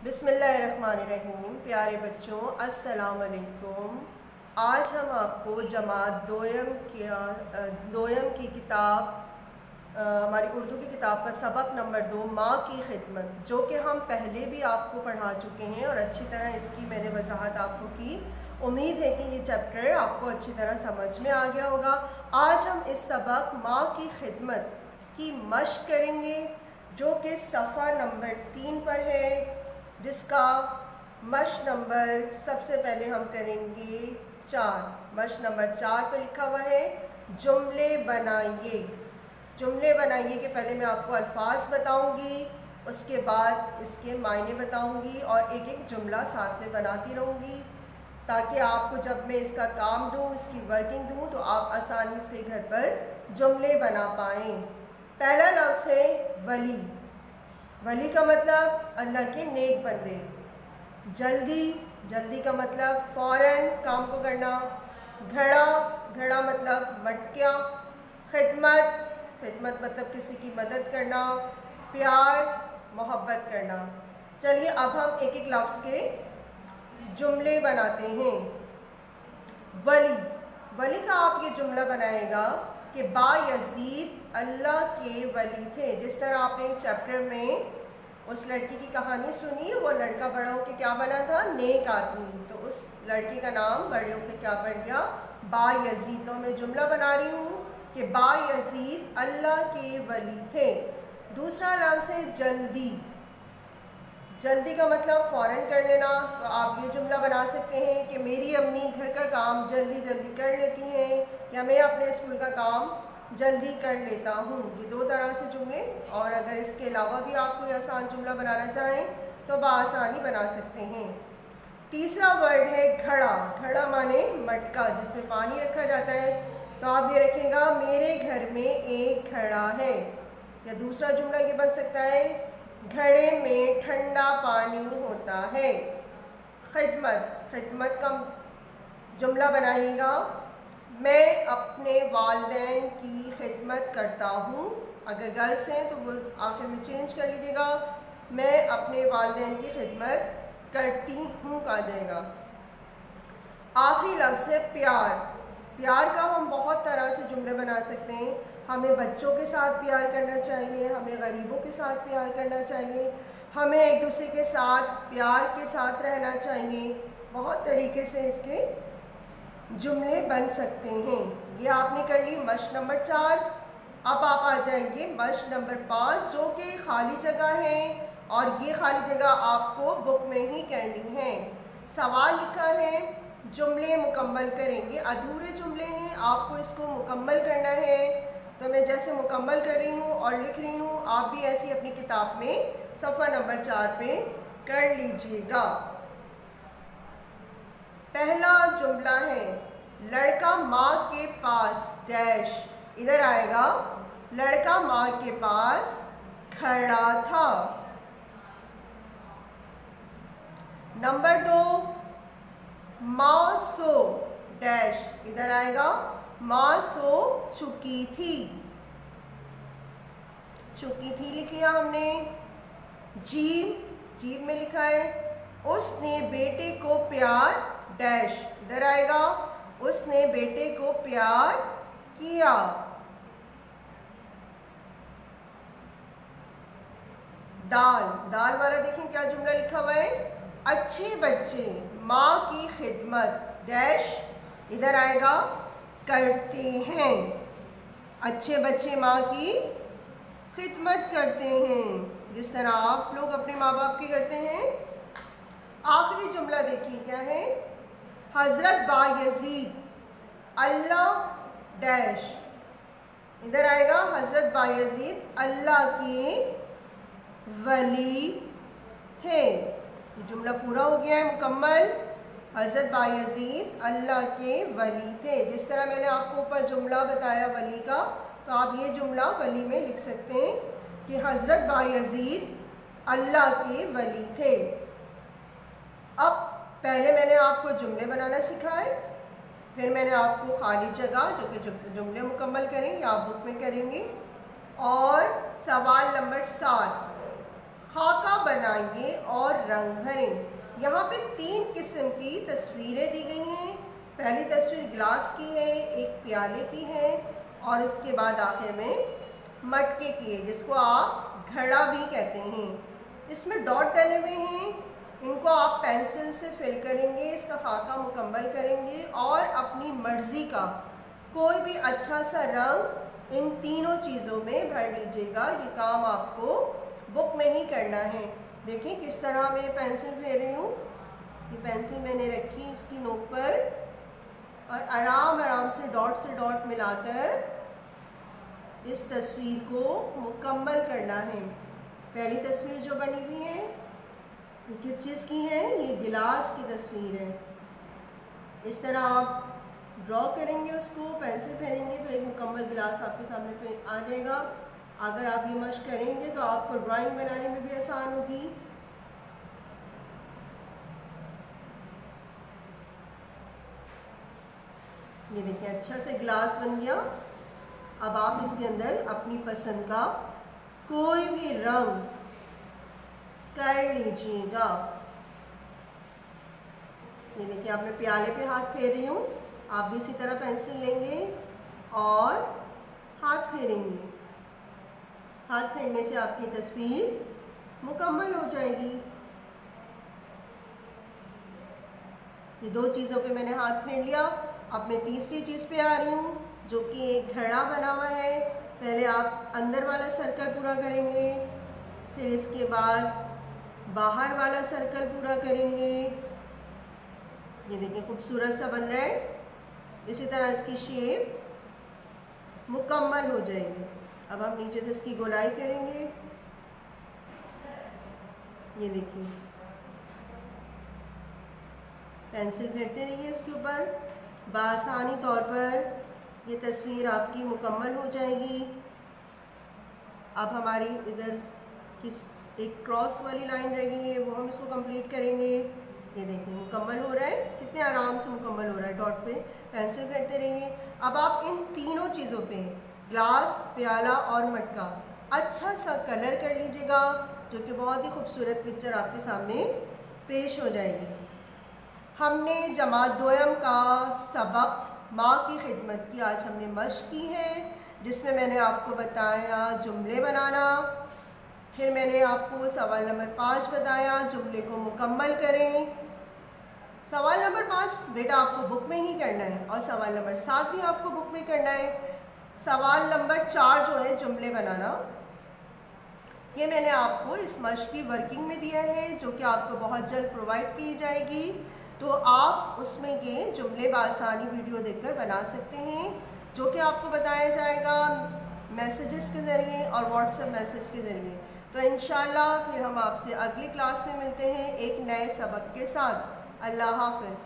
बिस्मिल्लाहिर्रहमानिर्रहीम। प्यारे बच्चों, अस्सलाम वालेकुम। आज हम आपको जमात दोयम की किताब हमारी उर्दू की किताब का सबक नंबर 2 माँ की खिदमत, जो कि हम पहले भी आपको पढ़ा चुके हैं और अच्छी तरह इसकी मैंने वजाहत आपको की। उम्मीद है कि ये चैप्टर आपको अच्छी तरह समझ में आ गया होगा। आज हम इस सबक माँ की खिदमत की मश्क करेंगे, जो कि सफ़ा नंबर 3 पर है, जिसका मश्क नंबर सबसे पहले हम करेंगे 4। मश्क नंबर 4 पर लिखा हुआ है जुमले बनाइए। जुमले बनाइए के पहले मैं आपको अल्फाज बताऊंगी, उसके बाद इसके मायने बताऊंगी और एक एक जुमला साथ में बनाती रहूंगी, ताकि आपको जब मैं इसका काम दूं, इसकी वर्किंग दूं, तो आप आसानी से घर पर जुमले बना पाएँ। पहला लफ्ज़ है वली। वली का मतलब अल्लाह के नेक बंदे। जल्दी, जल्दी का मतलब फ़ौरन काम को करना। घड़ा, घड़ा मतलब मटकियाँ। खिदमत, खिदमत मतलब किसी की मदद करना। प्यार, मोहब्बत करना। चलिए अब हम एक एक लफ्ज़ के जुमले बनाते हैं। वली, वली का आप ये जुमला बनाएगा कि बायज़ीद अल्लाह के वली थे। जिस तरह आपने इस चैप्टर में उस लड़की की कहानी सुनी, वो लड़का बड़ा होकर क्या बना था? नेक आदमी। तो उस लड़के का नाम बड़े होकर क्या बन गया? बायज़ीद। तो मैं जुमला बना रही हूँ कि बायज़ीद अल्लाह के वली थे। दूसरा लफ्ज़ है जल्दी। जल्दी का मतलब फ़ौरन कर लेना। तो आप ये जुमला बना सकते हैं कि मेरी अम्मी घर का काम जल्दी जल्दी कर लेती हैं, या मैं अपने स्कूल का काम जल्दी कर लेता हूँ। ये दो तरह से जुमले, और अगर इसके अलावा भी आप कोई आसान जुमला बनाना चाहें तो बआसानी बना सकते हैं। तीसरा वर्ड है घड़ा। घड़ा माने मटका, जिसमें पानी रखा जाता है। तो आप ये रखेगा मेरे घर में एक घड़ा है। या दूसरा जुमला ये बन सकता है घड़े में ठंडा पानी होता है। खिदमत, खिदमत का जुमला बनाइएगा मैं अपने वालिदैन की खिदमत करता हूँ। अगर गर्ल्स हैं तो वो आखिर में चेंज कर लीजिएगा, मैं अपने वालिदैन की खिदमत करती हूँ कहा जाएगा। आखिरी लफ्ज़ है प्यार। प्यार का हम बहुत तरह से जुमले बना सकते हैं। हमें बच्चों के साथ प्यार करना चाहिए, हमें गरीबों के साथ प्यार करना चाहिए, हमें एक दूसरे के साथ प्यार के साथ रहना चाहिए। बहुत तरीके से इसके जुमले बन सकते हैं। ये आपने कर ली मश्क नंबर 4। अब आप आ जाएंगे मश्क नंबर 5, जो कि खाली जगह है, और ये खाली जगह आपको बुक में ही करनी है। सवाल लिखा है जुमले मुकम्मल करेंगे। अधूरे जुमले हैं, आपको इसको मुकम्मल करना है। तो मैं जैसे मुकम्मल कर रही हूँ और लिख रही हूँ, आप भी ऐसी अपनी किताब में सफ़ा नंबर 4 पे कर लीजिएगा। पहला जुमला है लड़का माँ के पास डैश। इधर आएगा लड़का माँ के पास खड़ा था। नंबर 2 माँ सो डैश। इधर आएगा माँ सो चुकी थी। चुकी थी लिख लिया हमने। जीव, जीव में लिखा है उसने बेटे को प्यार डैश। इधर आएगा उसने बेटे को प्यार किया। दाल, दाल वाला देखें क्या जुमला लिखा हुआ है अच्छे बच्चे माँ की खिदमत डैश। इधर आएगा करते हैं। अच्छे बच्चे माँ की खिदमत करते हैं, जिस तरह आप लोग अपने माँ बाप की करते हैं। आखिरी जुमला देखिए क्या है हज़रत बायज़ीद अल्लाह डैश। इधर आएगा हज़रत बायज़ीद अल्लाह के वली थे। ये जुमला पूरा हो गया है मुकम्मल। हज़रत बायज़ीद अल्लाह के वली थे। जिस तरह मैंने आपको ऊपर जुमला बताया वली का, तो आप ये जुमला वली में लिख सकते हैं कि हज़रत बायज़ीद अल्लाह के वली थे। अब पहले मैंने आपको जुमले बनाना सिखाए, फिर मैंने आपको खाली जगह जो कि जुमले मुकम्मल करें या आप बुक में करेंगे। और सवाल नंबर 7 खाका बनाइए और रंग भरें। यहाँ पे 3 किस्म की तस्वीरें दी गई हैं। पहली तस्वीर गिलास की है, एक प्याले की है और इसके बाद आखिर में मटके की है, जिसको आप घड़ा भी कहते हैं। इसमें डॉट डले हुए हैं, इनको आप पेंसिल से फिल करेंगे, इसका खाका मुकम्मल करेंगे और अपनी मर्ज़ी का कोई भी अच्छा सा रंग इन तीनों चीज़ों में भर लीजिएगा। ये काम आपको बुक में ही करना है। देखें किस तरह मैं पेंसिल फेर रही हूँ। ये पेंसिल मैंने रखी इसकी नोक पर और आराम आराम से डॉट मिलाकर इस तस्वीर को मुकम्मल करना है। पहली तस्वीर जो बनी हुई है ये किस चीज़ की है? ये गिलास की तस्वीर है। इस तरह आप ड्रॉ करेंगे, उसको पेंसिल फेरेंगे तो एक मुकम्मल गिलास आपके सामने पे आ जाएगा। अगर आप ये मश्क करेंगे तो आपको ड्राइंग बनाने में भी आसान होगी। ये देखिए अच्छा से गिलास बन गया। अब आप इसके अंदर अपनी पसंद का कोई भी रंग कर लीजिएगा। ये देखिए अब मैं प्याले पे हाथ फेर रही हूँ, आप भी इसी तरह पेंसिल लेंगे और हाथ फेरेंगे। हाथ फेरने से आपकी तस्वीर मुकम्मल हो जाएगी। ये 2 चीज़ों पे मैंने हाथ फेर लिया। अब मैं तीसरी चीज़ पे आ रही हूँ जो कि एक घड़ा बना हुआ है। पहले आप अंदर वाला सर्कल पूरा करेंगे, फिर इसके बाद बाहर वाला सर्कल पूरा करेंगे। ये देखिए खूबसूरत सा बन रहा है। इसी तरह इसकी शेप मुकम्मल हो जाएगी। अब हम नीचे से इसकी गोलाई करेंगे। ये देखिए पेंसिल फेरते रहिए इसके ऊपर, बआसानी तौर पर ये तस्वीर आपकी मुकम्मल हो जाएगी। अब हमारी इधर किस एक क्रॉस वाली लाइन रह गई है, वो हम इसको कंप्लीट करेंगे। ये देखिए मुकम्मल हो रहा है, कितने आराम से मुकम्मल हो रहा है। डॉट पे पेंसिल फेरते रहिए। अब आप इन तीनों चीज़ों पे ग्लास, प्याला और मटका अच्छा सा कलर कर लीजिएगा, जो कि बहुत ही खूबसूरत पिक्चर आपके सामने पेश हो जाएगी। हमने जमात दोयम का सबक माँ की खिदमत की आज हमने मश्क की है, जिसमें मैंने आपको बताया जुमले बनाना। फिर मैंने आपको सवाल नंबर 5 बताया, जुमले को मुकम्मल करें। सवाल नंबर 5 बेटा आपको बुक में ही करना है और सवाल नंबर 7 भी आपको बुक में करना है। सवाल नंबर 4 जो है जुमले बनाना, ये मैंने आपको इस मश्क की वर्किंग में दिया है, जो कि आपको बहुत जल्द प्रोवाइड की जाएगी। तो आप उसमें ये जुमले बआसानी वीडियो देखकर बना सकते हैं, जो कि आपको बताया जाएगा मैसेजेस के ज़रिए और व्हाट्सएप मैसेज के ज़रिए। तो इंशाल्लाह फिर हम आपसे अगली क्लास में मिलते हैं एक नए सबक के साथ। अल्लाह हाफ़िज़।